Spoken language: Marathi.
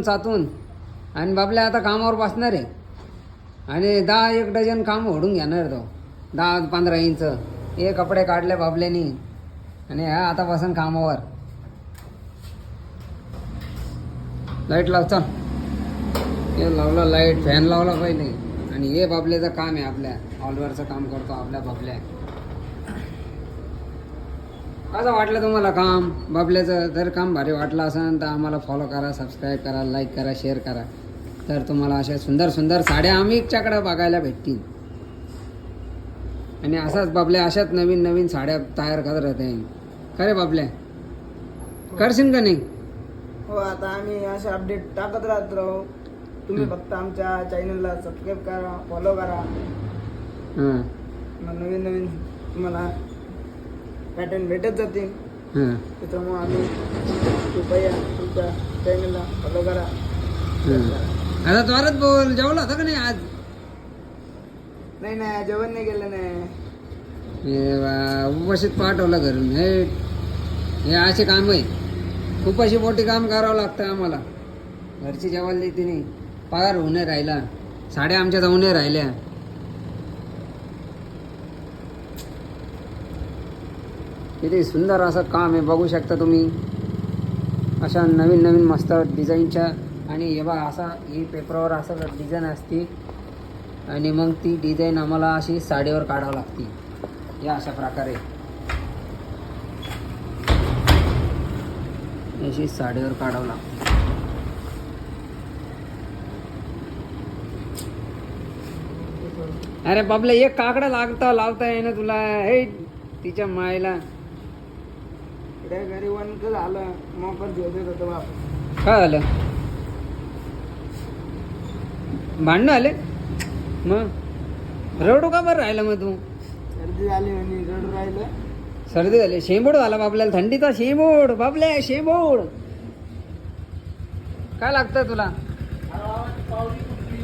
सातून आणि बाबल्या आता कामावर बसणार आहे आणि 10-1 डझन काम ओढून घेणार तो 10-15 इंच हे कपडे काढले बाबल्यानी आणि हा आता बसन कामावर. लाईट लाव चल. हे लावला लाईट फॅन लावला पहिले आणि हे बाबल्याचं काम आहे आपल्या ऑलवरचं काम करतो आपल्या बाबल्या. कसं वाटलं तुम्हाला काम बाबल्याचं? जर काम भारी वाटलं असेल तर आम्हाला फॉलो करा, सबस्क्राईब करा, लाईक करा, शेअर करा. तर तुम्हाला अशा सुंदर सुंदर साड्या आम्हीच्याकडे बघायला भेटतील आणि असाच बाबल्या अशाच नवीन नवीन साड्या तयार करत राहते. खरे बाबल्या करशील का नाही? हो, आता आम्ही असे अपडेट टाकत राहत राहू. तुम्ही फक्त आमच्या चॅनलला सबस्क्राईब करा, फॉलो करा. हां मग नवीन नवीन तुम्हाला पॅटर्न भेटत जातील. हां त्याच्यामुळे आम्ही कृपया तुमच्या चॅनलला फॉलो करा. आता जोरात बोल. जेवला होता का नाही आज? नाही जेवण नाही केलं नाही. उपवासित पाठवलं घरून. हे असे काम आहे. खूप मोठी काम करावं लागतं आम्हाला. घरची जेवायला देते नाही, पगार होऊन नाही राहिला, साड्या आमच्या जाऊन नाही राहिल्या. किती सुंदर असं काम आहे बघू शकता तुम्ही. अशा नवीन नवीन मस्त डिझाईनच्या आणि हे बघा असा ही पेपरवर असं डिझाईन असते आणि मग ती डिझाईन आम्हाला अशी साडीवर काढावं लागते. या अशा प्रकारे अशी साडीवर काढावं लागते. अरे बाबले एक काकडा लावता येईना तुला. हे तिच्या मायला घरी वंत झालं मोकर जेवत होतं बाप. काय झालं? भांडणं आले? मग रडू का बरं राहिलं मग तू? सर्दी झाली आणि रडू राहिलं. सर्दी झाली, शेंबूड झाला बाबल्याला, थंडीचा शेंबूड. बाबल्या शेंबूड काय लागतं तुला? पावडी कुठली